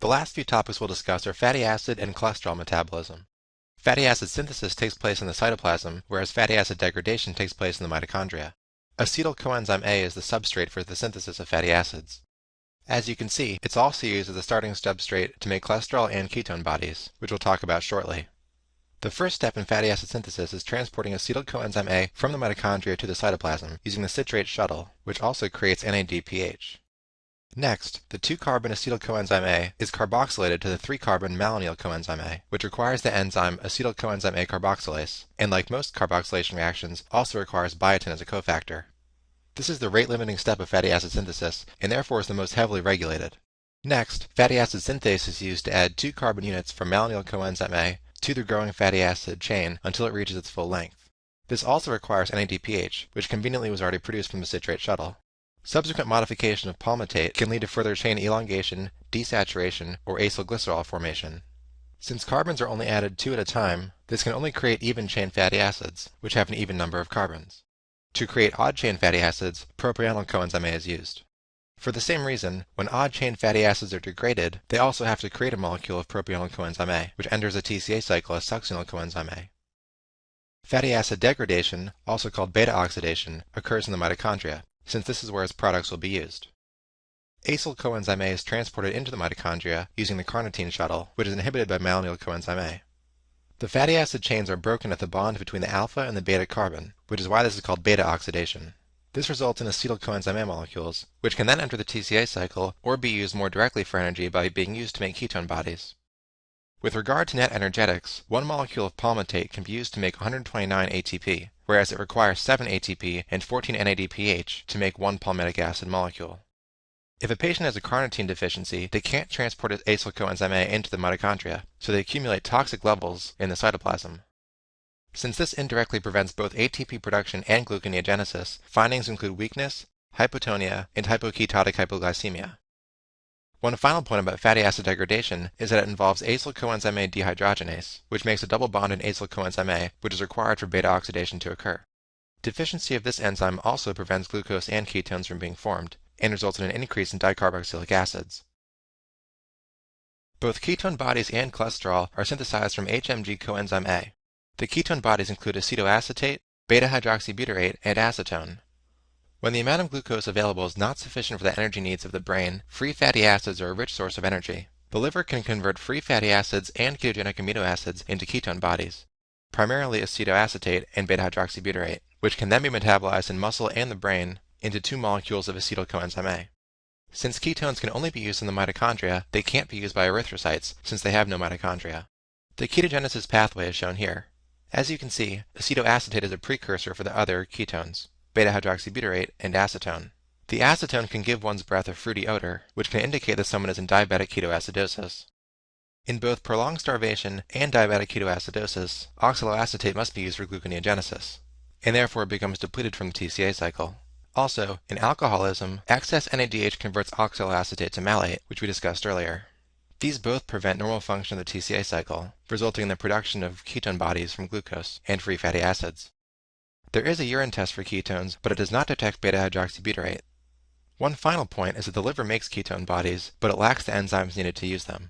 The last few topics we'll discuss are fatty acid and cholesterol metabolism. Fatty acid synthesis takes place in the cytoplasm, whereas fatty acid degradation takes place in the mitochondria. Acetyl coenzyme A is the substrate for the synthesis of fatty acids. As you can see, it's also used as a starting substrate to make cholesterol and ketone bodies, which we'll talk about shortly. The first step in fatty acid synthesis is transporting acetyl coenzyme A from the mitochondria to the cytoplasm using the citrate shuttle, which also creates NADPH. Next, the 2-carbon acetyl coenzyme A is carboxylated to the 3-carbon malonyl coenzyme A, which requires the enzyme acetyl coenzyme A carboxylase, and like most carboxylation reactions, also requires biotin as a cofactor. This is the rate-limiting step of fatty acid synthesis, and therefore is the most heavily regulated. Next, fatty acid synthase is used to add 2 carbon units from malonyl coenzyme A to the growing fatty acid chain until it reaches its full length. This also requires NADPH, which conveniently was already produced from the citrate shuttle. Subsequent modification of palmitate can lead to further chain elongation, desaturation, or acylglycerol formation. Since carbons are only added 2 at a time, this can only create even-chain fatty acids, which have an even number of carbons. To create odd-chain fatty acids, propionyl coenzyme A is used. For the same reason, when odd-chain fatty acids are degraded, they also have to create a molecule of propionyl coenzyme A, which enters a TCA cycle as succinyl coenzyme A. Fatty acid degradation, also called beta-oxidation, occurs in the mitochondria, since this is where its products will be used. Acyl coenzyme A is transported into the mitochondria using the carnitine shuttle, which is inhibited by malonyl coenzyme A. The fatty acid chains are broken at the bond between the alpha and the beta carbon, which is why this is called beta-oxidation. This results in acetyl coenzyme A molecules, which can then enter the TCA cycle or be used more directly for energy by being used to make ketone bodies. With regard to net energetics, 1 molecule of palmitate can be used to make 129 ATP, whereas it requires 7 ATP and 14 NADPH to make 1 palmitic acid molecule. If a patient has a carnitine deficiency, they can't transport acyl coenzyme A into the mitochondria, so they accumulate toxic levels in the cytoplasm. Since this indirectly prevents both ATP production and gluconeogenesis, findings include weakness, hypotonia, and hypoketotic hypoglycemia. One final point about fatty acid degradation is that it involves acyl coenzyme A dehydrogenase, which makes a double bond in acyl coenzyme A, which is required for beta-oxidation to occur. Deficiency of this enzyme also prevents glucose and ketones from being formed, and results in an increase in dicarboxylic acids. Both ketone bodies and cholesterol are synthesized from HMG coenzyme A. The ketone bodies include acetoacetate, beta-hydroxybutyrate, and acetone. When the amount of glucose available is not sufficient for the energy needs of the brain, free fatty acids are a rich source of energy. The liver can convert free fatty acids and ketogenic amino acids into ketone bodies, primarily acetoacetate and beta-hydroxybutyrate, which can then be metabolized in muscle and the brain into 2 molecules of acetyl coenzyme A. Since ketones can only be used in the mitochondria, they can't be used by erythrocytes since they have no mitochondria. The ketogenesis pathway is shown here. As you can see, acetoacetate is a precursor for the other ketones, beta-hydroxybutyrate and acetone. The acetone can give one's breath a fruity odor, which can indicate that someone is in diabetic ketoacidosis. In both prolonged starvation and diabetic ketoacidosis, oxaloacetate must be used for gluconeogenesis, and therefore becomes depleted from the TCA cycle. Also, in alcoholism, excess NADH converts oxaloacetate to malate, which we discussed earlier. These both prevent normal function of the TCA cycle, resulting in the production of ketone bodies from glucose and free fatty acids. There is a urine test for ketones, but it does not detect beta-hydroxybutyrate. One final point is that the liver makes ketone bodies, but it lacks the enzymes needed to use them.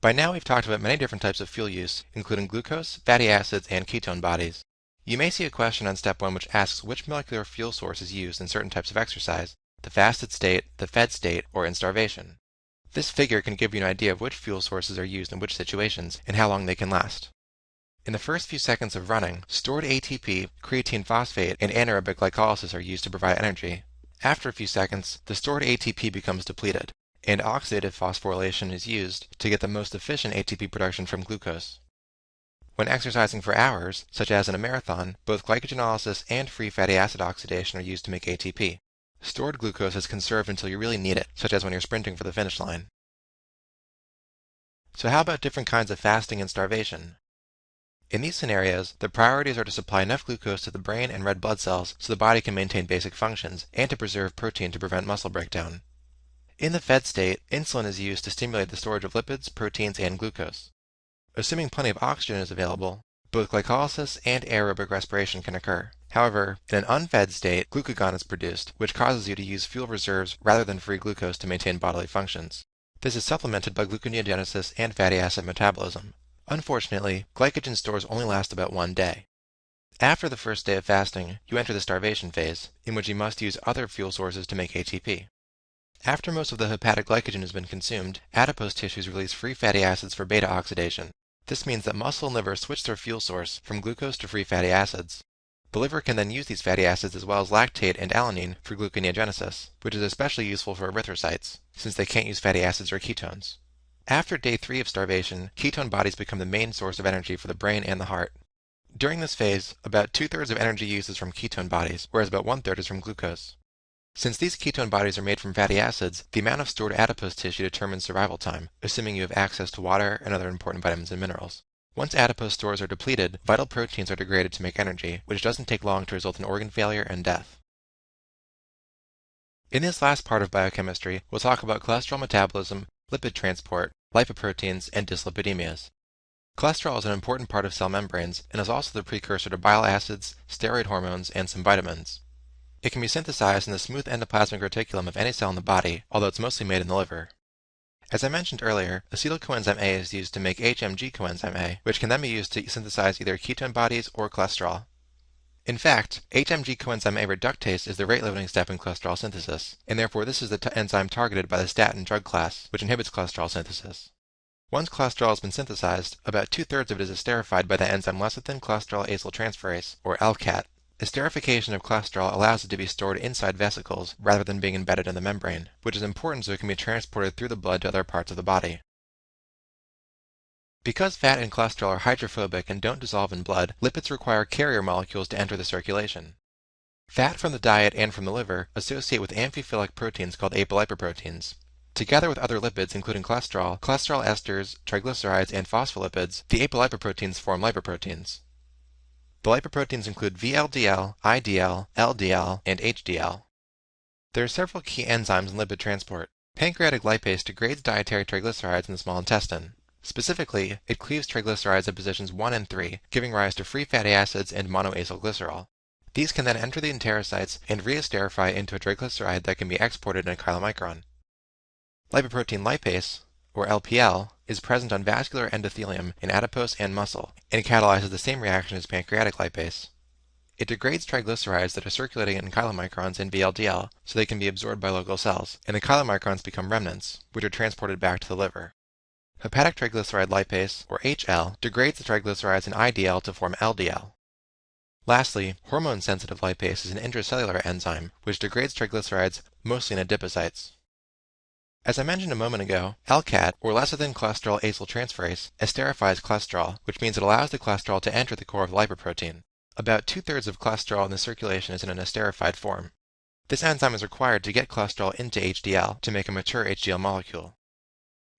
By now we've talked about many different types of fuel use, including glucose, fatty acids, and ketone bodies. You may see a question on step 1 which asks which molecular fuel source is used in certain types of exercise, the fasted state, the fed state, or in starvation. This figure can give you an idea of which fuel sources are used in which situations, and how long they can last. In the first few seconds of running, stored ATP, creatine phosphate, and anaerobic glycolysis are used to provide energy. After a few seconds, the stored ATP becomes depleted, and oxidative phosphorylation is used to get the most efficient ATP production from glucose. When exercising for hours, such as in a marathon, both glycogenolysis and free fatty acid oxidation are used to make ATP. Stored glucose is conserved until you really need it, such as when you're sprinting for the finish line. So how about different kinds of fasting and starvation? In these scenarios, the priorities are to supply enough glucose to the brain and red blood cells so the body can maintain basic functions, and to preserve protein to prevent muscle breakdown. In the fed state, insulin is used to stimulate the storage of lipids, proteins, and glucose. Assuming plenty of oxygen is available, both glycolysis and aerobic respiration can occur. However, in an unfed state, glucagon is produced, which causes you to use fuel reserves rather than free glucose to maintain bodily functions. This is supplemented by gluconeogenesis and fatty acid metabolism. Unfortunately, glycogen stores only last about 1 day. After the first day of fasting, you enter the starvation phase, in which you must use other fuel sources to make ATP. After most of the hepatic glycogen has been consumed, adipose tissues release free fatty acids for beta oxidation. This means that muscle and liver switch their fuel source from glucose to free fatty acids. The liver can then use these fatty acids as well as lactate and alanine for gluconeogenesis, which is especially useful for erythrocytes, since they can't use fatty acids or ketones. After day 3 of starvation, ketone bodies become the main source of energy for the brain and the heart. During this phase, about 2/3 of energy use is from ketone bodies, whereas about 1/3 is from glucose. Since these ketone bodies are made from fatty acids, the amount of stored adipose tissue determines survival time, assuming you have access to water and other important vitamins and minerals. Once adipose stores are depleted, vital proteins are degraded to make energy, which doesn't take long to result in organ failure and death. In this last part of biochemistry, we'll talk about cholesterol metabolism, lipid transport, lipoproteins, and dyslipidemias. Cholesterol is an important part of cell membranes and is also the precursor to bile acids, steroid hormones, and some vitamins. It can be synthesized in the smooth endoplasmic reticulum of any cell in the body, although it's mostly made in the liver. As I mentioned earlier, acetyl coenzyme A is used to make HMG coenzyme A, which can then be used to synthesize either ketone bodies or cholesterol. In fact, HMG coenzyme A reductase is the rate-limiting step in cholesterol synthesis, and therefore this is the enzyme targeted by the statin drug class, which inhibits cholesterol synthesis. Once cholesterol has been synthesized, about 2/3 of it is esterified by the enzyme lecithin cholesterol acyltransferase, or LCAT. Esterification of cholesterol allows it to be stored inside vesicles rather than being embedded in the membrane, which is important so it can be transported through the blood to other parts of the body. Because fat and cholesterol are hydrophobic and don't dissolve in blood, lipids require carrier molecules to enter the circulation. Fat from the diet and from the liver associate with amphiphilic proteins called apolipoproteins. Together with other lipids including cholesterol, cholesterol esters, triglycerides, and phospholipids, the apolipoproteins form lipoproteins. The lipoproteins include VLDL, IDL, LDL, and HDL. There are several key enzymes in lipid transport. Pancreatic lipase degrades dietary triglycerides in the small intestine. Specifically, it cleaves triglycerides at positions 1 and 3, giving rise to free fatty acids and monoacylglycerol. These can then enter the enterocytes and re-esterify into a triglyceride that can be exported in a chylomicron. Lipoprotein lipase, or LPL, is present on vascular endothelium in adipose and muscle, and catalyzes the same reaction as pancreatic lipase. It degrades triglycerides that are circulating in chylomicrons in VLDL so they can be absorbed by local cells, and the chylomicrons become remnants, which are transported back to the liver. Hepatic triglyceride lipase, or HL, degrades the triglycerides in IDL to form LDL. Lastly, hormone-sensitive lipase is an intracellular enzyme, which degrades triglycerides mostly in adipocytes. As I mentioned a moment ago, LCAT, or lecithin cholesterol acyltransferase, esterifies cholesterol, which means it allows the cholesterol to enter the core of the lipoprotein. About 2/3 of cholesterol in the circulation is in an esterified form. This enzyme is required to get cholesterol into HDL to make a mature HDL molecule.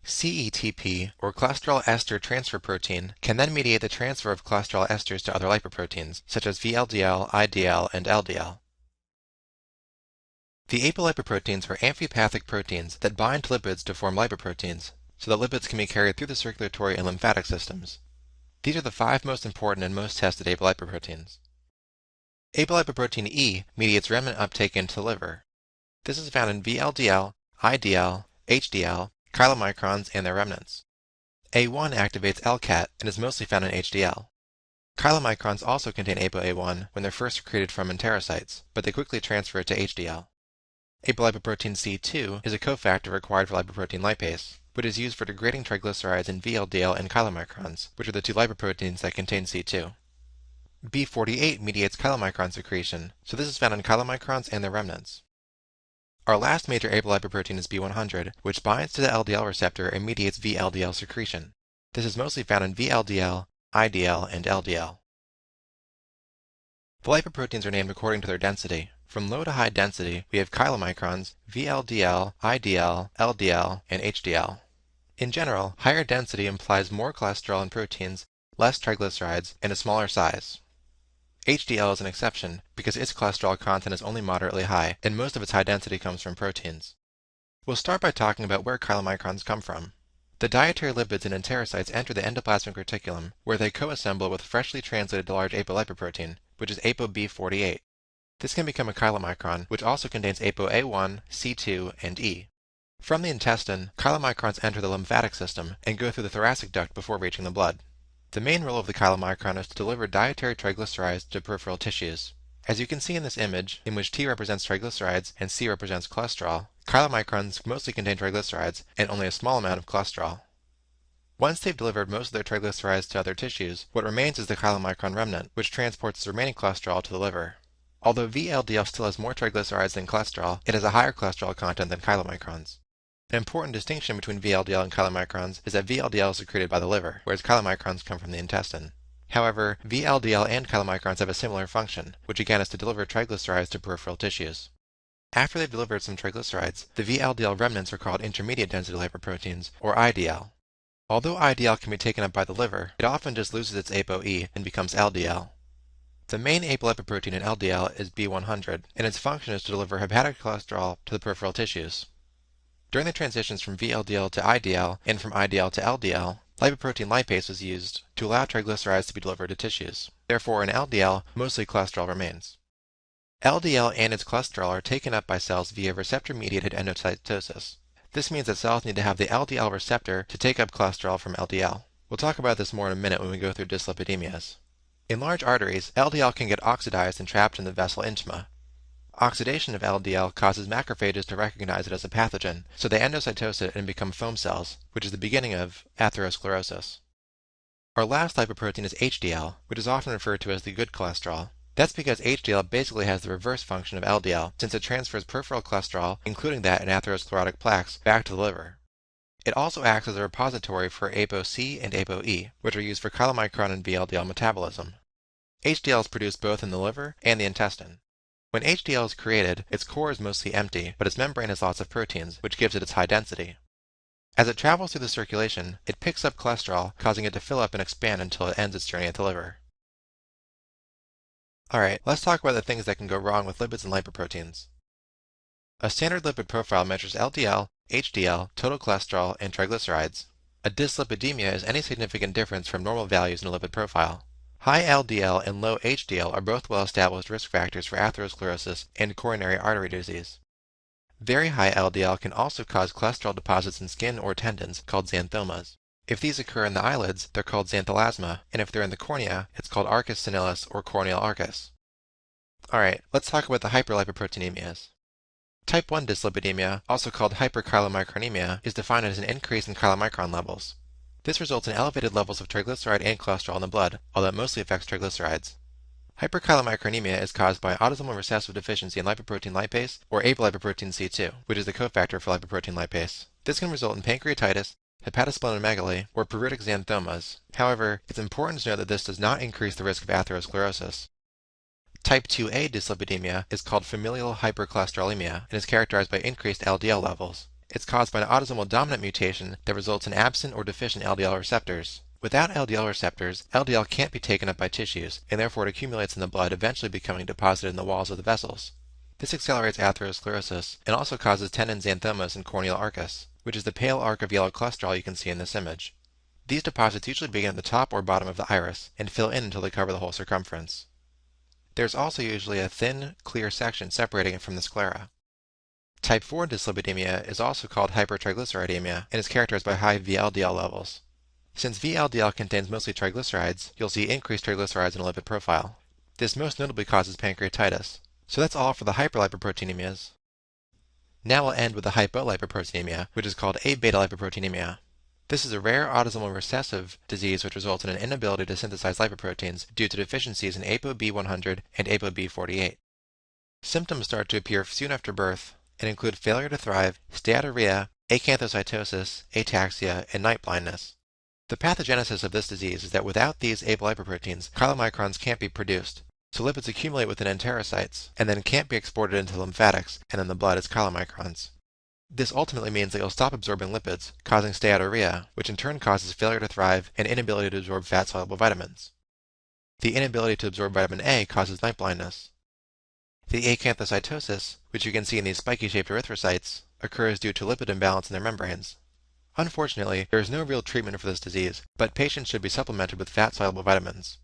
CETP, or cholesterol ester transfer protein, can then mediate the transfer of cholesterol esters to other lipoproteins, such as VLDL, IDL, and LDL. The apolipoproteins are amphipathic proteins that bind to lipids to form lipoproteins, so that lipids can be carried through the circulatory and lymphatic systems. These are the 5 most important and most tested apolipoproteins. Apolipoprotein E mediates remnant uptake into the liver. This is found in VLDL, IDL, HDL, chylomicrons, and their remnants. A1 activates LCAT and is mostly found in HDL. Chylomicrons also contain ApoA1 when they're first secreted from enterocytes, but they quickly transfer it to HDL. Apolipoprotein C2 is a cofactor required for lipoprotein lipase, but is used for degrading triglycerides in VLDL and chylomicrons, which are the 2 lipoproteins that contain C2. B48 mediates chylomicron secretion, so this is found in chylomicrons and their remnants. Our last major apolipoprotein is B100, which binds to the LDL receptor and mediates VLDL secretion. This is mostly found in VLDL, IDL, and LDL. The lipoproteins are named according to their density. From low to high density, we have chylomicrons, VLDL, IDL, LDL, and HDL. In general, higher density implies more cholesterol and proteins, less triglycerides, and a smaller size. HDL is an exception because its cholesterol content is only moderately high, and most of its high density comes from proteins. We'll start by talking about where chylomicrons come from. The dietary lipids in enterocytes enter the endoplasmic reticulum, where they co-assemble with freshly translated large apolipoprotein, which is ApoB48. This can become a chylomicron, which also contains ApoA1, C2, and E. From the intestine, chylomicrons enter the lymphatic system and go through the thoracic duct before reaching the blood. The main role of the chylomicron is to deliver dietary triglycerides to peripheral tissues. As you can see in this image, in which T represents triglycerides and C represents cholesterol, chylomicrons mostly contain triglycerides and only a small amount of cholesterol. Once they've delivered most of their triglycerides to other tissues, what remains is the chylomicron remnant, which transports the remaining cholesterol to the liver. Although VLDL still has more triglycerides than cholesterol, it has a higher cholesterol content than chylomicrons. An important distinction between VLDL and chylomicrons is that VLDL is secreted by the liver, whereas chylomicrons come from the intestine. However, VLDL and chylomicrons have a similar function, which again is to deliver triglycerides to peripheral tissues. After they've delivered some triglycerides, the VLDL remnants are called intermediate density lipoproteins, or IDL. Although IDL can be taken up by the liver, it often just loses its ApoE and becomes LDL. The main apolipoprotein in LDL is B100, and its function is to deliver hepatic cholesterol to the peripheral tissues. During the transitions from VLDL to IDL and from IDL to LDL, lipoprotein lipase was used to allow triglycerides to be delivered to tissues. Therefore, in LDL, mostly cholesterol remains. LDL and its cholesterol are taken up by cells via receptor-mediated endocytosis. This means that cells need to have the LDL receptor to take up cholesterol from LDL. We'll talk about this more in a minute when we go through dyslipidemias. In large arteries, LDL can get oxidized and trapped in the vessel intima. Oxidation of LDL causes macrophages to recognize it as a pathogen, so they endocytose it and become foam cells, which is the beginning of atherosclerosis. Our last lipoprotein is HDL, which is often referred to as the good cholesterol. That's because HDL basically has the reverse function of LDL, since it transfers peripheral cholesterol, including that in atherosclerotic plaques, back to the liver. It also acts as a repository for ApoC and ApoE, which are used for chylomicron and VLDL metabolism. HDL is produced both in the liver and the intestine. When HDL is created, its core is mostly empty, but its membrane has lots of proteins, which gives it its high density. As it travels through the circulation, it picks up cholesterol, causing it to fill up and expand until it ends its journey at the liver. Alright, let's talk about the things that can go wrong with lipids and lipoproteins. A standard lipid profile measures LDL, HDL, total cholesterol, and triglycerides. A dyslipidemia is any significant difference from normal values in a lipid profile. High LDL and low HDL are both well-established risk factors for atherosclerosis and coronary artery disease. Very high LDL can also cause cholesterol deposits in skin or tendons called xanthomas. If these occur in the eyelids, they're called xanthelasma, and if they're in the cornea, it's called arcus senilis or corneal arcus. Alright, let's talk about the hyperlipoproteinemias. Type 1 dyslipidemia, also called hyperchylomicronemia, is defined as an increase in chylomicron levels. This results in elevated levels of triglyceride and cholesterol in the blood, although it mostly affects triglycerides. Hyperchylomicronemia is caused by autosomal recessive deficiency in lipoprotein lipase, or apolipoprotein C2, which is the cofactor for lipoprotein lipase. This can result in pancreatitis, hepatosplenomegaly, or pruritic xanthomas. However, it's important to note that this does not increase the risk of atherosclerosis. Type 2A dyslipidemia is called familial hypercholesterolemia and is characterized by increased LDL levels. It's caused by an autosomal dominant mutation that results in absent or deficient LDL receptors. Without LDL receptors, LDL can't be taken up by tissues, and therefore it accumulates in the blood, eventually becoming deposited in the walls of the vessels. This accelerates atherosclerosis and also causes tendon xanthomas and corneal arcus, which is the pale arc of yellow cholesterol you can see in this image. These deposits usually begin at the top or bottom of the iris and fill in until they cover the whole circumference. There's also usually a thin, clear section separating it from the sclera. Type 4 dyslipidemia is also called hypertriglyceridemia and is characterized by high VLDL levels. Since VLDL contains mostly triglycerides, you'll see increased triglycerides in a lipid profile. This most notably causes pancreatitis. So that's all for the hyperlipoproteinemias. Now we'll end with the hypolipoproteinemia, which is called A-beta-lipoproteinemia. This is a rare autosomal recessive disease which results in an inability to synthesize lipoproteins due to deficiencies in ApoB100 and ApoB48. Symptoms start to appear soon after birth and include failure to thrive, steatorrhea, acanthocytosis, ataxia, and night blindness. The pathogenesis of this disease is that without these apolipoproteins, chylomicrons can't be produced, so lipids accumulate within enterocytes and then can't be exported into lymphatics and in the blood as chylomicrons. This ultimately means that you'll stop absorbing lipids, causing steatorrhea, which in turn causes failure to thrive and inability to absorb fat-soluble vitamins. The inability to absorb vitamin A causes night blindness. The acanthocytosis, which you can see in these spiky-shaped erythrocytes, occurs due to lipid imbalance in their membranes. Unfortunately, there is no real treatment for this disease, but patients should be supplemented with fat-soluble vitamins.